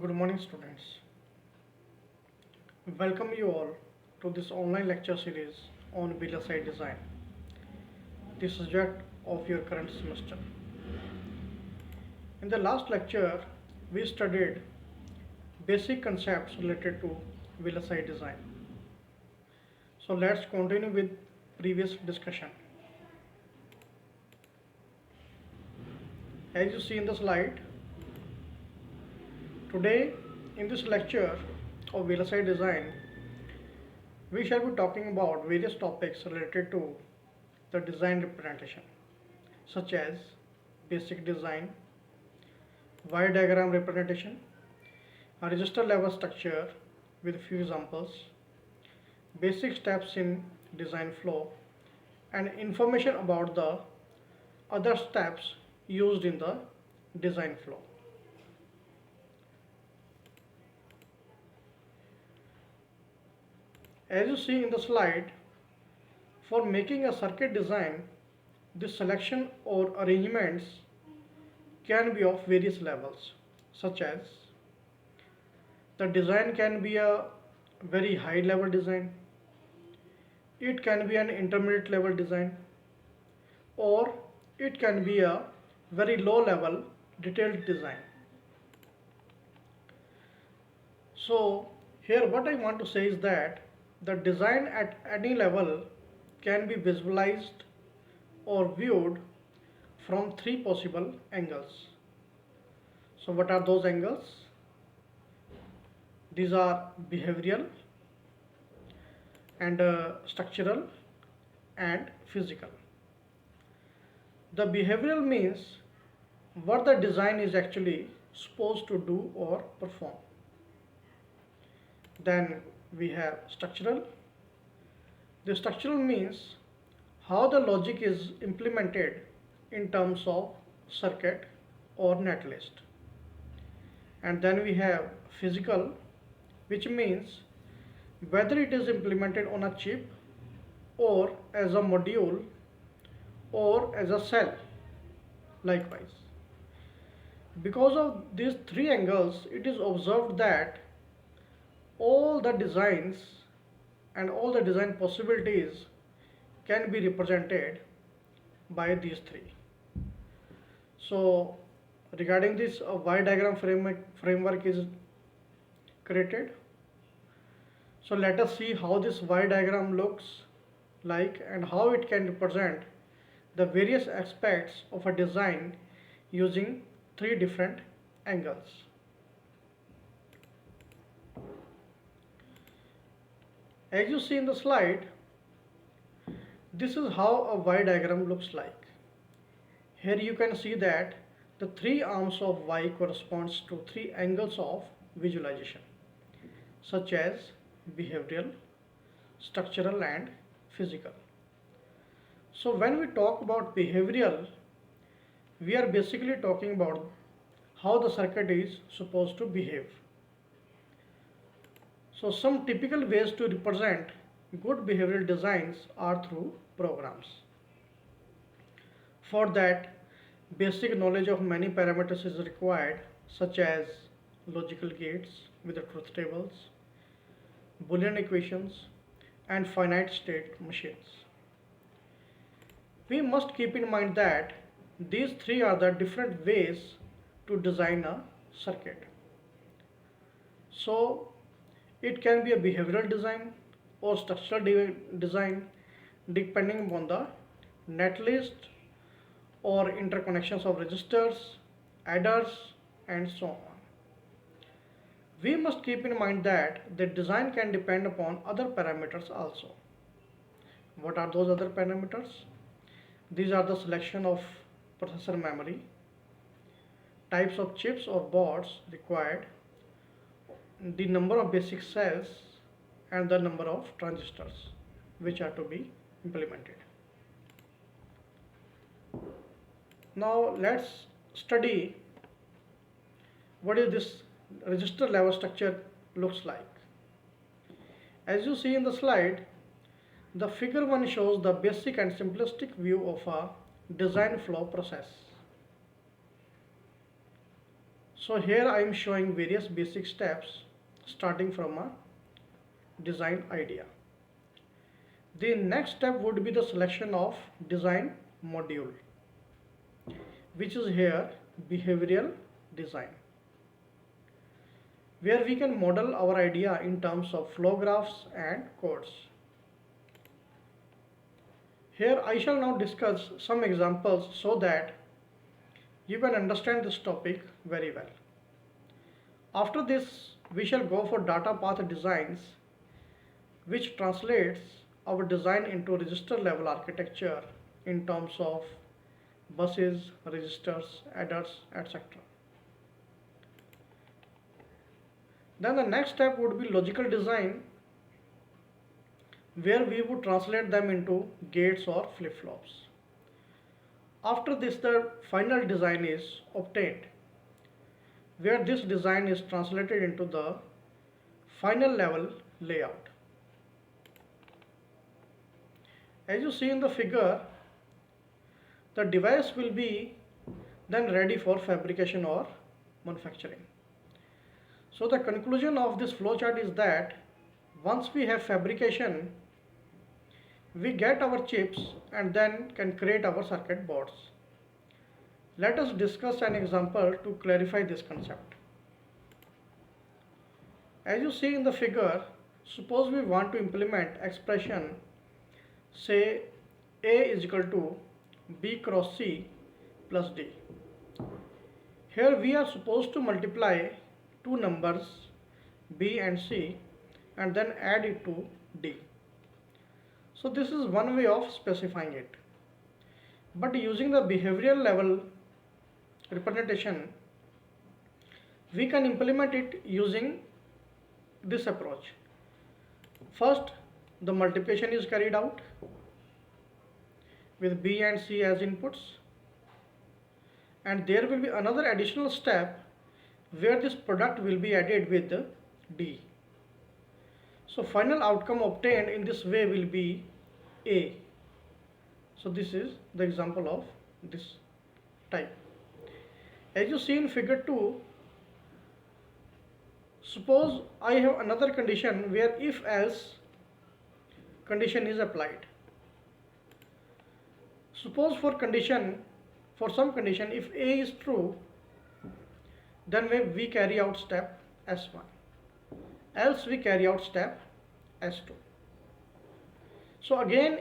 Good morning, students. Welcome you all to this online lecture series on VLSI design, the subject of your current semester. In the last lecture, we studied basic concepts related to VLSI design. So let's continue with previous discussion. As you see in the slide, today in this lecture of VLSI design, we shall be talking about various topics related to the design representation, such as basic design, wire diagram representation, a register level structure with few examples, basic steps in design flow, and information about the other steps used in the design flow. As you see in the slide, for making a circuit design, the selection or arrangements can be of various levels, such as the design can be a very high level design, it can be an intermediate level design, or it can be a very low level detailed design. So here what I want to say is that the design at any level can be visualized or viewed from three possible angles. So what are those angles? These are behavioral and structural and physical. The behavioral means what the design is actually supposed to do or perform. Then we have structural. The structural means how the logic is implemented in terms of circuit or netlist. And then we have physical, which means whether it is implemented on a chip or as a module or as a cell. Likewise, because of these three angles, it is observed that all the designs and all the design possibilities can be represented by these three. So regarding this, a wire diagram framework is created. So let us see how this wire diagram looks like and how it can represent the various aspects of a design using three different angles. As you see in the slide, this is how a Y diagram looks like. Here you can see that the three arms of Y corresponds to three angles of visualization, such as behavioral, structural and physical. So when we talk about behavioral, we are basically talking about how the circuit is supposed to behave. So some typical ways to represent good behavioral designs are through programs. For that, basic knowledge of many parameters is required, such as logical gates with the truth tables, Boolean equations, and finite state machines. We must keep in mind that these three are the different ways to design a circuit. So it can be a behavioral design or structural design depending upon the netlist or interconnections of resistors, adders, and so on. We must keep in mind that the design can depend upon other parameters also. What are those other parameters? These are the selection of processor memory, types of chips or boards required, the number of basic cells, and the number of transistors which are to be implemented. Now let's study what is this register level structure looks like. As you see in the slide, the figure 1 shows the basic and simplistic view of a design flow process. So here I am showing various basic steps starting from a design idea. The next step would be the selection of design module, which is here behavioral design, where we can model our idea in terms of flow graphs and codes. Here I shall now discuss some examples so that you can understand this topic very well. After this, we shall go for data path designs, which translates our design into register level architecture in terms of buses, registers, adders, etc. Then the next step would be logical design, where we would translate them into gates or flip-flops. After this, the final design is obtained, where this design is translated into the final level layout. As you see in the figure, the device will be then ready for fabrication or manufacturing. So the conclusion of this flowchart is that once we have fabrication, we get our chips and then can create our circuit boards. Let us discuss an example to clarify this concept. As you see in the figure, suppose we want to implement expression, say A is equal to B cross C plus D. Here we are supposed to multiply two numbers B and C and then add it to D. So this is one way of specifying it. But using the behavioral level representation, we can implement it using this approach. First, the multiplication is carried out with B and C as inputs, and there will be another additional step where this product will be added with D. So final outcome obtained in this way will be A. So this is the example of this type. As you see in figure 2, suppose I have another condition where if else condition is applied. Suppose for some condition, if A is true, then we carry out step S1, else we carry out step S2. So again,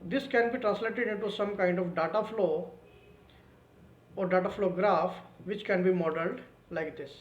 this can be translated into some kind of data flow or data flow graph, which can be modeled like this.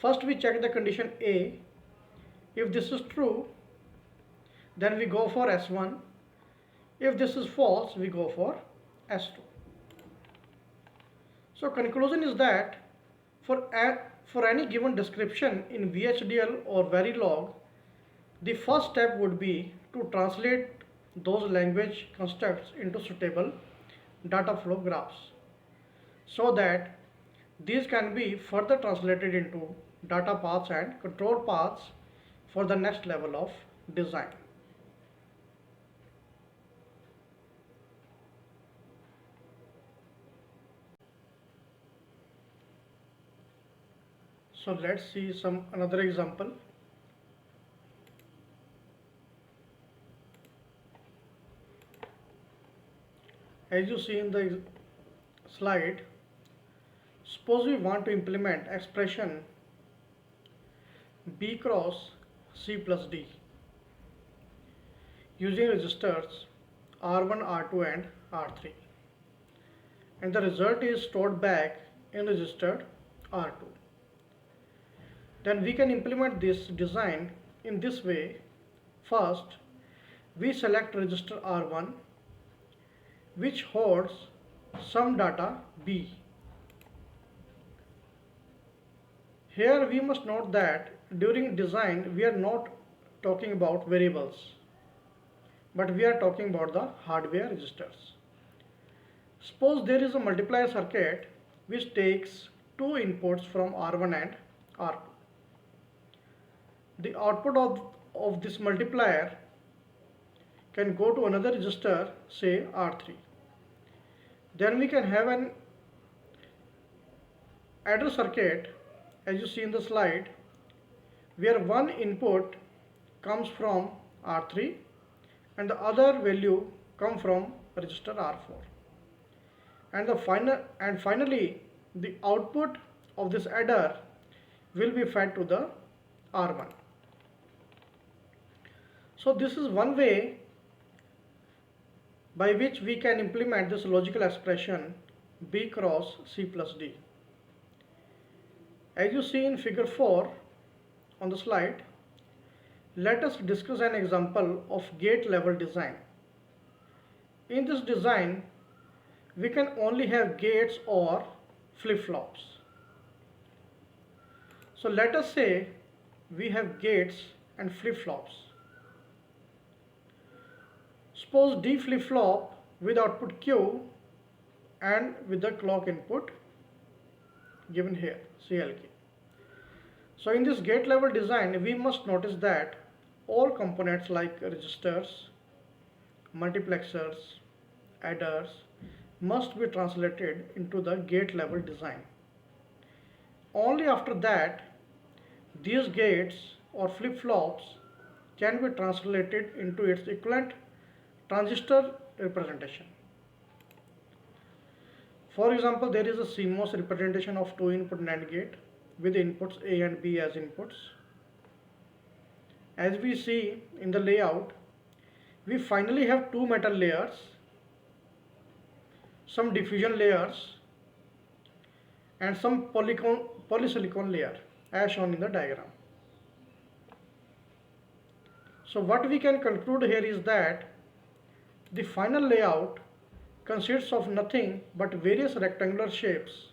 First we check the condition A. If this is true, then we go for S1. If this is false, we go for S2. So conclusion is that for any given description in VHDL or Verilog, the first step would be to translate those language constructs into suitable data flow graphs, so that these can be further translated into data paths and control paths for the next level of design. So let's see another example. As you see in the slide, suppose we want to implement expression B cross C plus D using registers R1, R2 and R3, and the result is stored back in register R2. Then we can implement this design in this way. First, we select register R1, which holds some data B. Here we must note that during design we are not talking about variables, but we are talking about the hardware registers. Suppose there is a multiplier circuit which takes two inputs from R1 and R2. The output of this multiplier can go to another register, say R3. Then we can have an adder circuit, as you see in the slide, where one input comes from R3 and the other value come from register R4. And finally the output of this adder will be fed to the R1. So this is one way by which we can implement this logical expression B cross C plus D. As you see in figure 4 on the slide, let us discuss an example of gate level design. In this design, we can only have gates or flip-flops. So let us say we have gates and flip-flops. Suppose D flip-flop with output Q and with the clock input given here, CLK. So in this gate level design, we must notice that all components like registers, multiplexers, adders must be translated into the gate level design. Only after that, these gates or flip-flops can be translated into its equivalent transistor representation. For example, there is a CMOS representation of 2-input NAND gate with inputs A and B as inputs. As we see in the layout, we finally have two metal layers, some diffusion layers, and some polysilicon layer as shown in the diagram. So what we can conclude here is that the final layout consists of nothing but various rectangular shapes,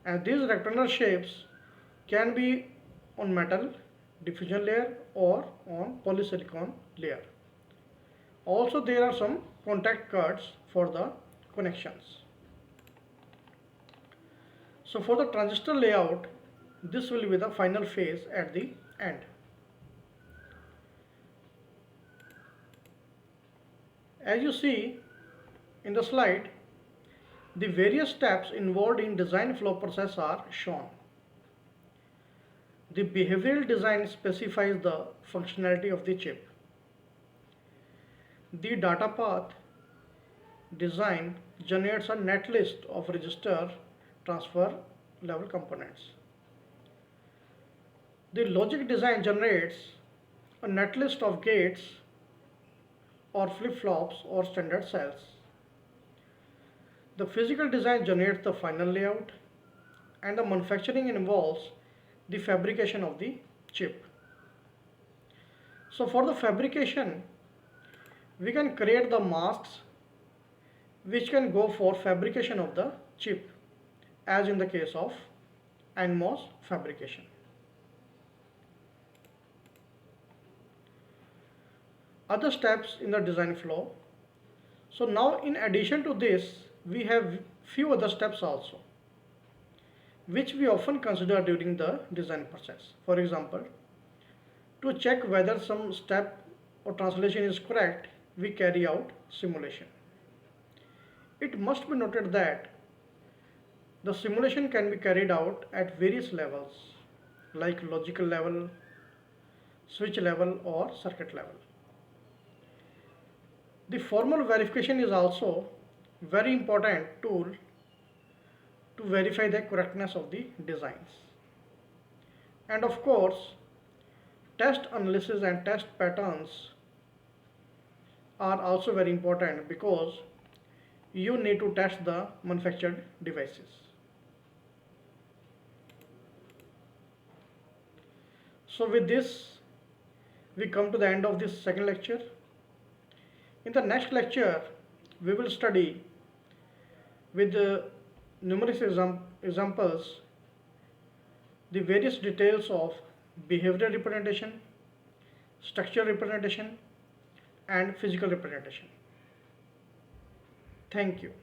and these rectangular shapes can be on metal diffusion layer or on polysilicon layer. Also there are some contact cards for the connections. So for the transistor layout, this will be the final phase at the end. As you see in the slide, the various steps involved in design flow process are shown. The behavioral design specifies the functionality of the chip. The data path design generates a netlist of register transfer level components. The logic design generates a netlist of gates or flip-flops or standard cells. The physical design generates the final layout, and the manufacturing involves the fabrication of the chip. So for the fabrication, we can create the masks which can go for fabrication of the chip, as in the case of NMOS fabrication. Other steps in the design flow. So now in addition to this, we have few other steps also, which we often consider during the design process. For example, to check whether some step or translation is correct, we carry out simulation. It must be noted that the simulation can be carried out at various levels, like logical level, switch level, or circuit level. The formal verification is also very important tool to verify the correctness of the designs. And of course, test analysis and test patterns are also very important because you need to test the manufactured devices. So with this, we come to the end of this second lecture. In the next lecture, we will study with numerous examples the various details of behavioral representation, structural representation, and physical representation. Thank you.